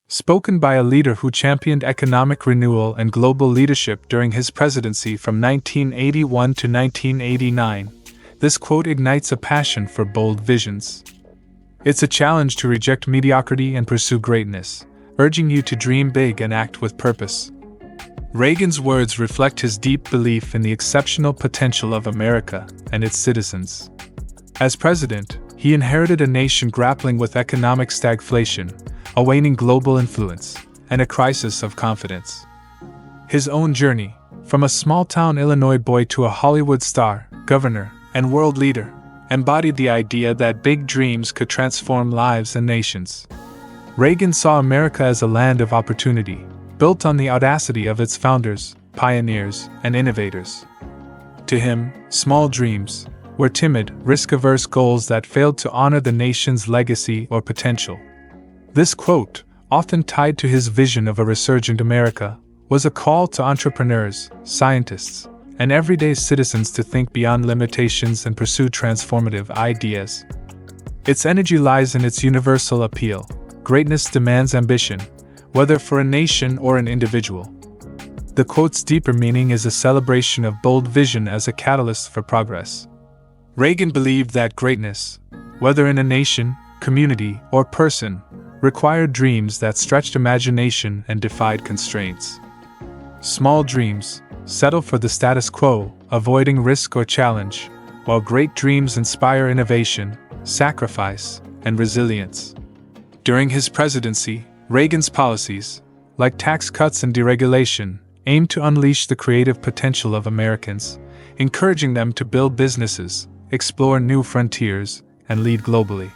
Spoken by a leader who championed economic renewal and global leadership during his presidency from 1981 to 1989, this quote ignites a passion for bold visions. It's a challenge to reject mediocrity and pursue greatness, urging you to dream big and act with purpose. Reagan's words reflect his deep belief in the exceptional potential of America and its citizens. As president, he inherited a nation grappling with economic stagflation, a waning global influence, and a crisis of confidence. His own journey, from a small-town Illinois boy to a Hollywood star, governor, and world leader, embodied the idea that big dreams could transform lives and nations. Reagan saw America as a land of opportunity, built on the audacity of its founders, pioneers, and innovators. To him, small dreams were timid, risk-averse goals that failed to honor the nation's legacy or potential. This quote, often tied to his vision of a resurgent America, was a call to entrepreneurs, scientists, and everyday citizens to think beyond limitations and pursue transformative ideas. Its energy lies in its universal appeal. Greatness demands ambition, whether for a nation or an individual. The quote's deeper meaning is a celebration of bold vision as a catalyst for progress. Reagan believed that greatness, whether in a nation, community, or person, required dreams that stretched imagination and defied constraints. Small dreams settle for the status quo, avoiding risk or challenge, while great dreams inspire innovation, sacrifice, and resilience. During his presidency, Reagan's policies, like tax cuts and deregulation, aimed to unleash the creative potential of Americans, encouraging them to build businesses, explore new frontiers, and lead globally.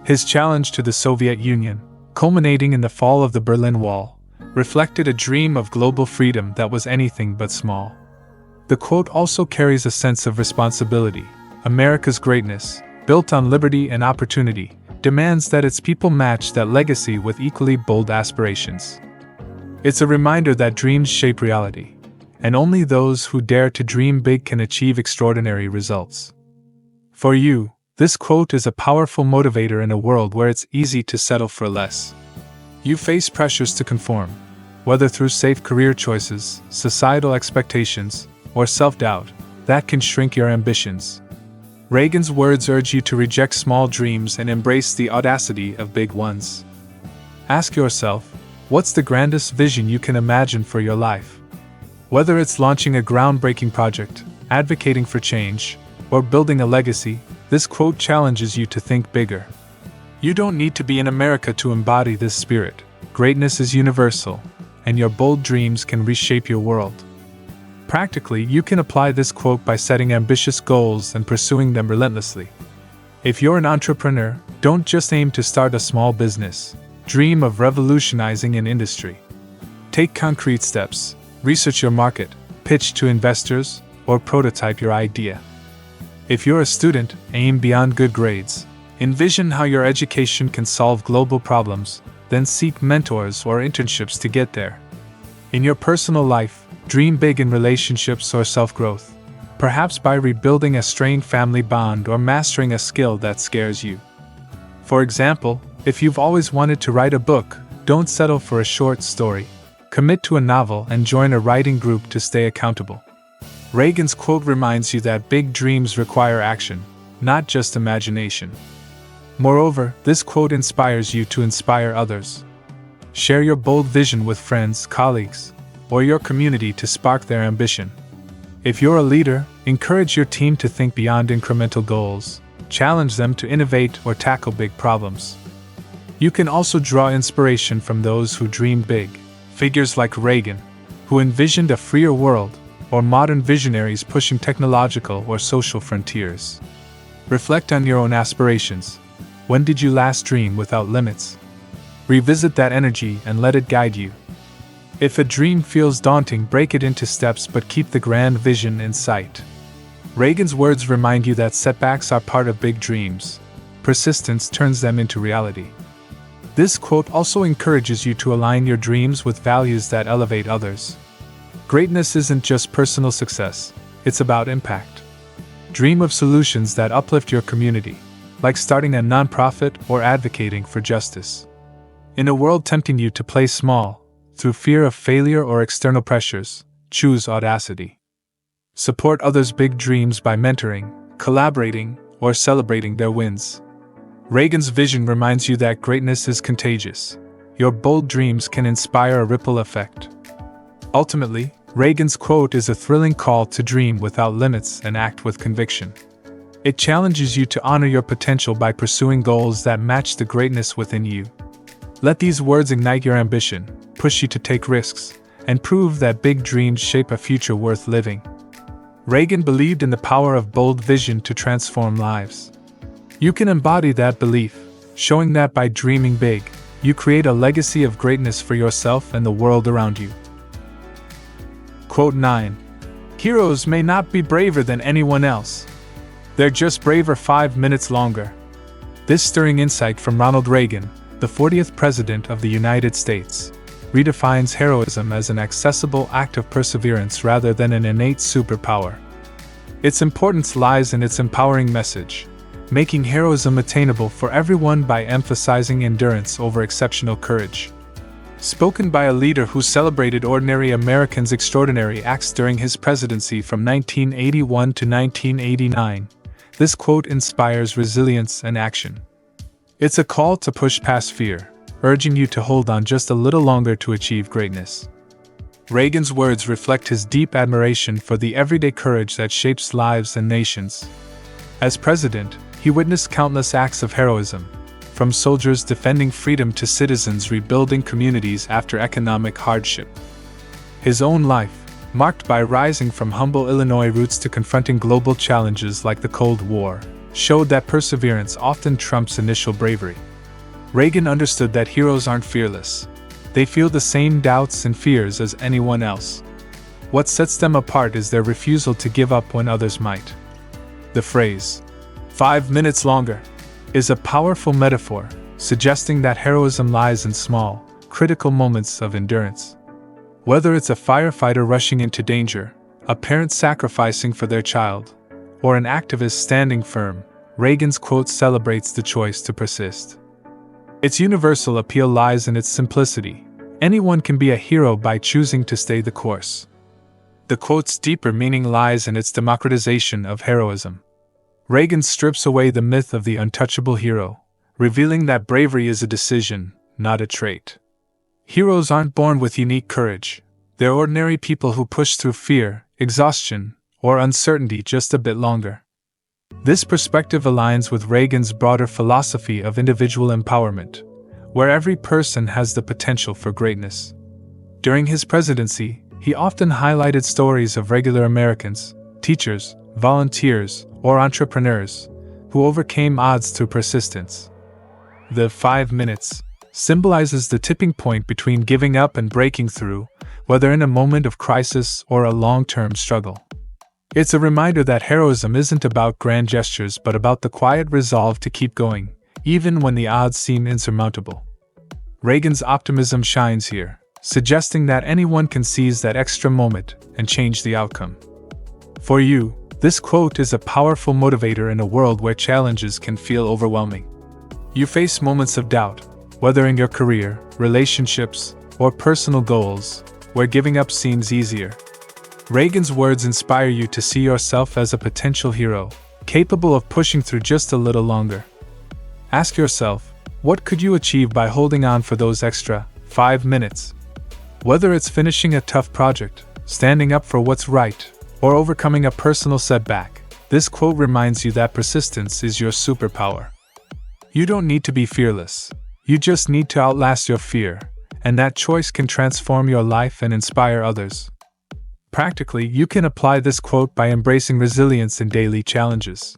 His challenge to the Soviet Union, culminating in the fall of the Berlin Wall, reflected a dream of global freedom that was anything but small. The quote also carries a sense of responsibility. America's greatness, built on liberty and opportunity, demands that its people match that legacy with equally bold aspirations. It's a reminder that dreams shape reality, and only those who dare to dream big can achieve extraordinary results. For you, this quote is a powerful motivator in a world where it's easy to settle for less. You face pressures to conform, whether through safe career choices, societal expectations, or self-doubt, that can shrink your ambitions. Reagan's words urge you to reject small dreams and embrace the audacity of big ones. Ask yourself, what's the grandest vision you can imagine for your life? Whether it's launching a groundbreaking project, advocating for change, or building a legacy, this quote challenges you to think bigger. You don't need to be in America to embody this spirit. Greatness is universal, and your bold dreams can reshape your world. Practically, you can apply this quote by setting ambitious goals and pursuing them relentlessly. If you're an entrepreneur, don't just aim to start a small business. Dream of revolutionizing an industry. Take concrete steps, research your market, pitch to investors, or prototype your idea. If you're a student, aim beyond good grades. Envision how your education can solve global problems, then seek mentors or internships to get there. In your personal life, dream big in relationships or self-growth, perhaps by rebuilding a strained family bond or mastering a skill that scares you. For example, if you've always wanted to write a book, don't settle for a short story. Commit to a novel and join a writing group to stay accountable. Reagan's quote reminds you that big dreams require action, not just imagination. Moreover, this quote inspires you to inspire others. Share your bold vision with friends, colleagues, or your community to spark their ambition. If you're a leader, encourage your team to think beyond incremental goals. Challenge them to innovate or tackle big problems. You can also draw inspiration from those who dream big, figures like Reagan, who envisioned a freer world, or modern visionaries pushing technological or social frontiers. Reflect on your own aspirations. When did you last dream without limits? Revisit that energy and let it guide you. If a dream feels daunting, break it into steps but keep the grand vision in sight. Reagan's words remind you that setbacks are part of big dreams. Persistence turns them into reality. This quote also encourages you to align your dreams with values that elevate others. Greatness isn't just personal success, it's about impact. Dream of solutions that uplift your community, like starting a nonprofit or advocating for justice. In a world tempting you to play small, through fear of failure or external pressures, choose audacity. Support others' big dreams by mentoring, collaborating, or celebrating their wins. Reagan's vision reminds you that greatness is contagious. Your bold dreams can inspire a ripple effect. Ultimately, Reagan's quote is a thrilling call to dream without limits and act with conviction. It challenges you to honor your potential by pursuing goals that match the greatness within you. Let these words ignite your ambition, push you to take risks, and prove that big dreams shape a future worth living. Reagan believed in the power of bold vision to transform lives. You can embody that belief, showing that by dreaming big, you create a legacy of greatness for yourself and the world around you. Quote 9. Heroes may not be braver than anyone else. They're just braver 5 minutes longer. This stirring insight from Ronald Reagan, the 40th President of the United States, redefines heroism as an accessible act of perseverance rather than an innate superpower. Its importance lies in its empowering message, making heroism attainable for everyone by emphasizing endurance over exceptional courage. Spoken by a leader who celebrated ordinary Americans' extraordinary acts during his presidency from 1981 to 1989, this quote inspires resilience and action. It's a call to push past fear, urging you to hold on just a little longer to achieve greatness. Reagan's words reflect his deep admiration for the everyday courage that shapes lives and nations. As president, he witnessed countless acts of heroism, from soldiers defending freedom to citizens rebuilding communities after economic hardship. His own life, marked by rising from humble Illinois roots to confronting global challenges like the Cold War, showed that perseverance often trumps initial bravery. Reagan understood that heroes aren't fearless. They feel the same doubts and fears as anyone else. What sets them apart is their refusal to give up when others might. The phrase, 5 minutes longer, is a powerful metaphor, suggesting that heroism lies in small, critical moments of endurance. Whether it's a firefighter rushing into danger, a parent sacrificing for their child, or an activist standing firm, Reagan's quote celebrates the choice to persist. Its universal appeal lies in its simplicity. Anyone can be a hero by choosing to stay the course. The quote's deeper meaning lies in its democratization of heroism. Reagan strips away the myth of the untouchable hero, revealing that bravery is a decision, not a trait. Heroes aren't born with unique courage. They're ordinary people who push through fear, exhaustion, or uncertainty just a bit longer. This perspective aligns with Reagan's broader philosophy of individual empowerment, where every person has the potential for greatness. During his presidency, he often highlighted stories of regular Americans, teachers, volunteers, or entrepreneurs, who overcame odds through persistence. The 5 minutes symbolizes the tipping point between giving up and breaking through, whether in a moment of crisis or a long-term struggle. It's a reminder that heroism isn't about grand gestures but about the quiet resolve to keep going, even when the odds seem insurmountable. Reagan's optimism shines here, suggesting that anyone can seize that extra moment and change the outcome. For you, this quote is a powerful motivator in a world where challenges can feel overwhelming. You face moments of doubt, whether in your career, relationships, or personal goals, where giving up seems easier. Reagan's words inspire you to see yourself as a potential hero, capable of pushing through just a little longer. Ask yourself, what could you achieve by holding on for those extra 5 minutes? Whether it's finishing a tough project, standing up for what's right, or overcoming a personal setback, this quote reminds you that persistence is your superpower. You don't need to be fearless. You just need to outlast your fear, and that choice can transform your life and inspire others. Practically, you can apply this quote by embracing resilience in daily challenges.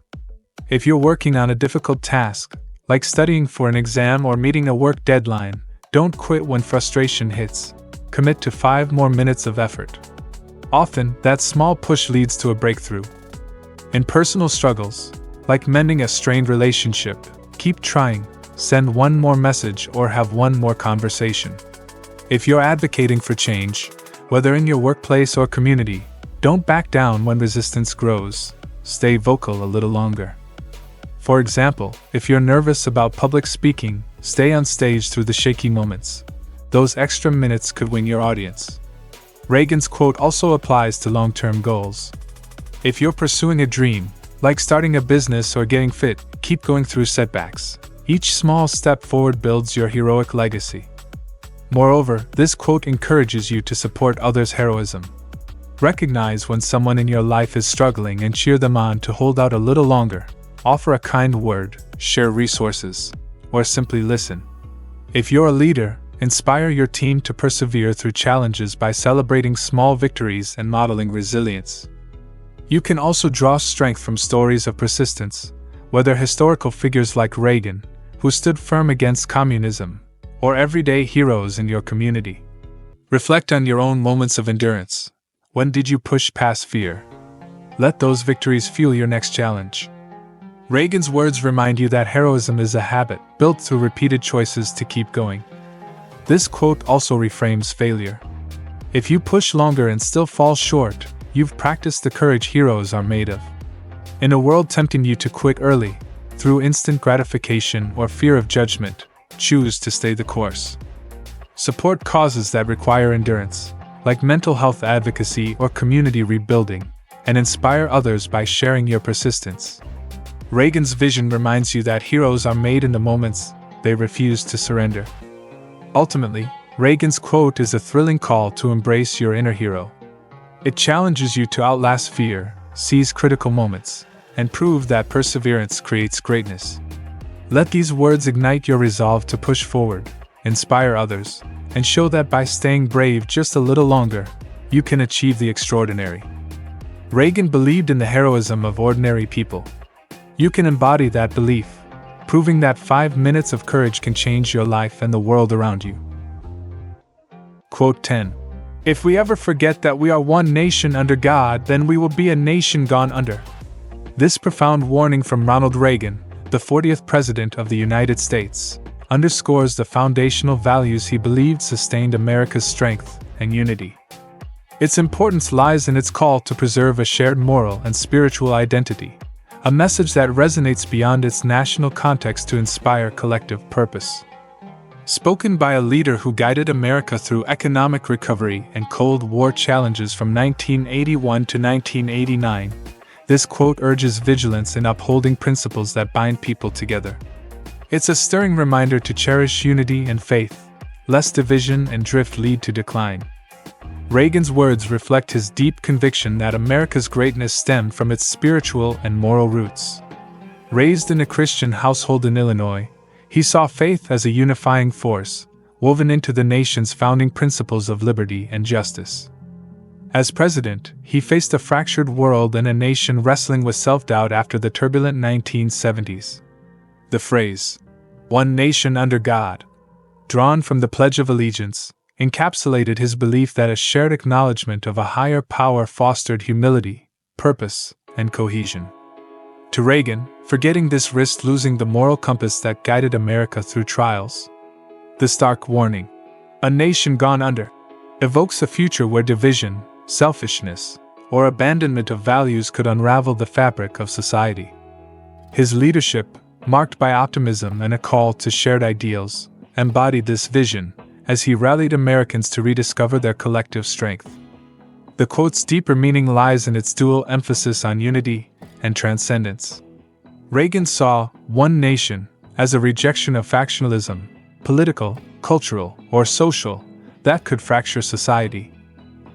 If you're working on a difficult task, like studying for an exam or meeting a work deadline, don't quit when frustration hits. Commit to 5 more minutes of effort. Often, that small push leads to a breakthrough. In personal struggles, like mending a strained relationship, keep trying. Send one more message or have one more conversation. If you're advocating for change, whether in your workplace or community, don't back down when resistance grows. Stay vocal a little longer. For example, if you're nervous about public speaking, stay on stage through the shaky moments. Those extra minutes could win your audience. Reagan's quote also applies to long-term goals. If you're pursuing a dream, like starting a business or getting fit, keep going through setbacks. Each small step forward builds your heroic legacy. Moreover, this quote encourages you to support others' heroism. Recognize when someone in your life is struggling and cheer them on to hold out a little longer. Offer a kind word, share resources, or simply listen. If you're a leader, inspire your team to persevere through challenges by celebrating small victories and modeling resilience. You can also draw strength from stories of persistence, whether historical figures like Reagan, who stood firm against communism, or everyday heroes in your community. Reflect on your own moments of endurance. When did you push past fear? Let those victories fuel your next challenge. Reagan's words remind you that heroism is a habit built through repeated choices to keep going. This quote also reframes failure. If you push longer and still fall short, you've practiced the courage heroes are made of. In a world tempting you to quit early, through instant gratification or fear of judgment, choose to stay the course. Support causes that require endurance, like mental health advocacy or community rebuilding, and inspire others by sharing your persistence. Reagan's vision reminds you that heroes are made in the moments they refuse to surrender. Ultimately, Reagan's quote is a thrilling call to embrace your inner hero. It challenges you to outlast fear, seize critical moments, and prove that perseverance creates greatness. Let these words ignite your resolve to push forward, inspire others, and show that by staying brave just a little longer, you can achieve the extraordinary. Reagan believed in the heroism of ordinary people. You can embody that belief, proving that 5 minutes of courage can change your life and the world around you. Quote 10. If we ever forget that we are one nation under God, then we will be a nation gone under. This profound warning from Ronald Reagan, the 40th President of the United States, underscores the foundational values he believed sustained America's strength and unity. Its importance lies in its call to preserve a shared moral and spiritual identity, a message that resonates beyond its national context to inspire collective purpose. Spoken by a leader who guided America through economic recovery and Cold War challenges from 1981 to 1989, this quote urges vigilance in upholding principles that bind people together. It's a stirring reminder to cherish unity and faith, lest division and drift lead to decline. Reagan's words reflect his deep conviction that America's greatness stemmed from its spiritual and moral roots. Raised in a Christian household in Illinois, he saw faith as a unifying force, woven into the nation's founding principles of liberty and justice. As president, he faced a fractured world and a nation wrestling with self-doubt after the turbulent 1970s. The phrase, "one nation under God," drawn from the Pledge of Allegiance, encapsulated his belief that a shared acknowledgement of a higher power fostered humility, purpose, and cohesion. To Reagan, forgetting this risked losing the moral compass that guided America through trials. The stark warning, "a nation gone under," evokes a future where division, selfishness, or abandonment of values could unravel the fabric of society. His leadership, marked by optimism and a call to shared ideals, embodied this vision as he rallied Americans to rediscover their collective strength. The quote's deeper meaning lies in its dual emphasis on unity and transcendence. Reagan saw one nation as a rejection of factionalism, political, cultural, or social, that could fracture society.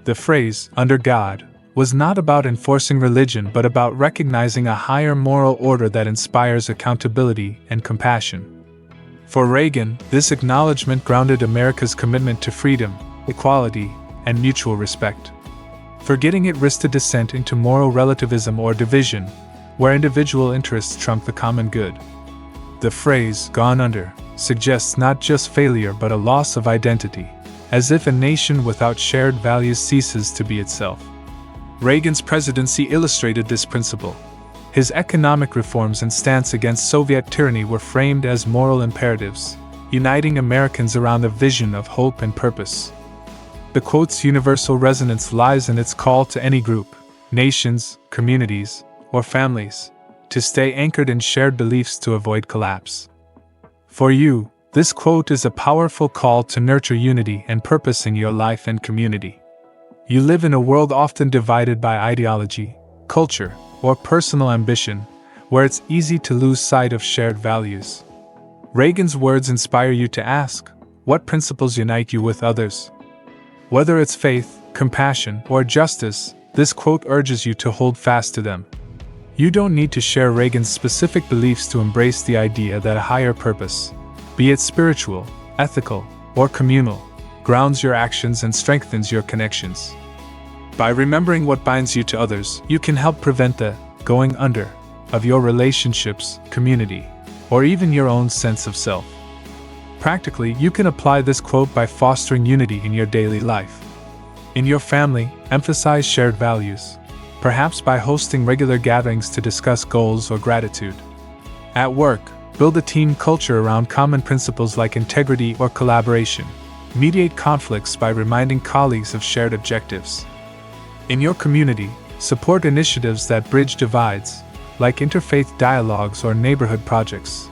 The phrase, "under God," was not about enforcing religion but about recognizing a higher moral order that inspires accountability and compassion. For Reagan, this acknowledgement grounded America's commitment to freedom, equality, and mutual respect. Forgetting it risked a descent into moral relativism or division, where individual interests trump the common good. The phrase, "gone under," suggests not just failure but a loss of identity, as if a nation without shared values ceases to be itself. Reagan's presidency illustrated this principle. His economic reforms and stance against Soviet tyranny were framed as moral imperatives, uniting Americans around a vision of hope and purpose. The quote's universal resonance lies in its call to any group, nations, communities, or families, to stay anchored in shared beliefs to avoid collapse. For you, this quote is a powerful call to nurture unity and purpose in your life and community. You live in a world often divided by ideology, culture, or personal ambition, where it's easy to lose sight of shared values. Reagan's words inspire you to ask, what principles unite you with others? Whether it's faith, compassion, or justice, this quote urges you to hold fast to them. You don't need to share Reagan's specific beliefs to embrace the idea that a higher purpose, be it spiritual, ethical, or communal, grounds your actions and strengthens your connections. By remembering what binds you to others, you can help prevent the going under of your relationships, community, or even your own sense of self. Practically, you can apply this quote by fostering unity in your daily life. In your family, emphasize shared values, perhaps by hosting regular gatherings to discuss goals or gratitude. At work, build a team culture around common principles like integrity or collaboration. Mediate conflicts by reminding colleagues of shared objectives. In your community, support initiatives that bridge divides, like interfaith dialogues or neighborhood projects.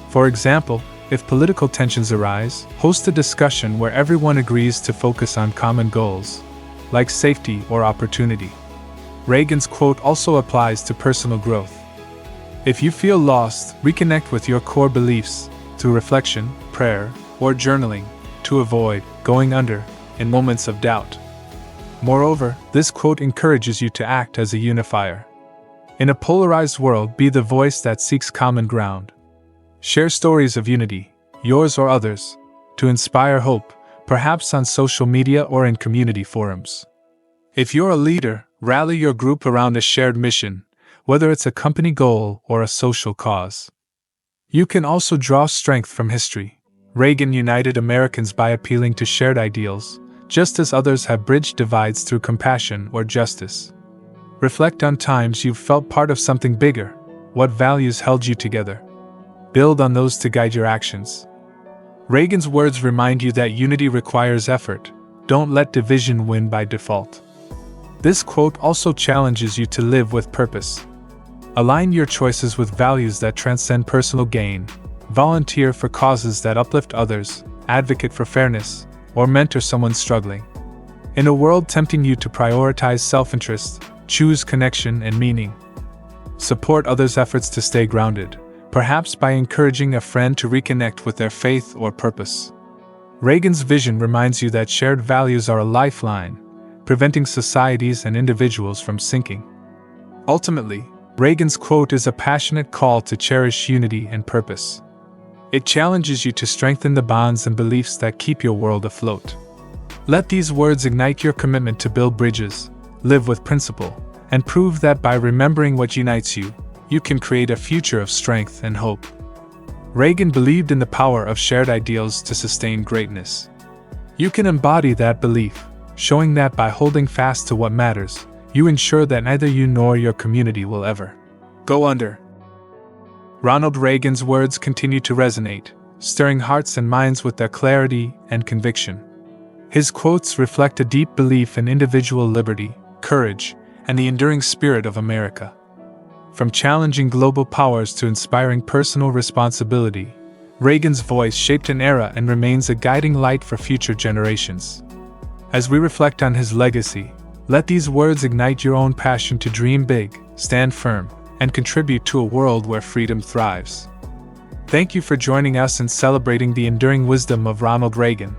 For example, if political tensions arise, host a discussion where everyone agrees to focus on common goals, like safety or opportunity. Reagan's quote also applies to personal growth. If you feel lost, reconnect with your core beliefs through reflection, prayer, or journaling, to avoid going under in moments of doubt. Moreover, this quote encourages you to act as a unifier. In a polarized world, be the voice that seeks common ground. Share stories of unity, yours or others, to inspire hope, perhaps on social media or in community forums. If you're a leader, rally your group around a shared mission, whether it's a company goal or a social cause. You can also draw strength from history. Reagan united Americans by appealing to shared ideals, just as others have bridged divides through compassion or justice. Reflect on times you've felt part of something bigger. What values held you together? Build on those to guide your actions. Reagan's words remind you that unity requires effort. Don't let division win by default. This quote also challenges you to live with purpose. Align your choices with values that transcend personal gain. Volunteer for causes that uplift others, advocate for fairness, or mentor someone struggling. In a world tempting you to prioritize self-interest, choose connection and meaning. Support others' efforts to stay grounded, perhaps by encouraging a friend to reconnect with their faith or purpose. Reagan's vision reminds you that shared values are a lifeline, preventing societies and individuals from sinking. Ultimately, Reagan's quote is a passionate call to cherish unity and purpose. It challenges you to strengthen the bonds and beliefs that keep your world afloat. Let these words ignite your commitment to build bridges, live with principle, and prove that by remembering what unites you, you can create a future of strength and hope. Reagan believed in the power of shared ideals to sustain greatness. You can embody that belief, showing that by holding fast to what matters, you ensure that neither you nor your community will ever go under. Ronald Reagan's words continue to resonate, stirring hearts and minds with their clarity and conviction. His quotes reflect a deep belief in individual liberty, courage, and the enduring spirit of America. From challenging global powers to inspiring personal responsibility, Reagan's voice shaped an era and remains a guiding light for future generations. As we reflect on his legacy, let these words ignite your own passion to dream big, stand firm, and contribute to a world where freedom thrives. Thank you for joining us in celebrating the enduring wisdom of Ronald Reagan.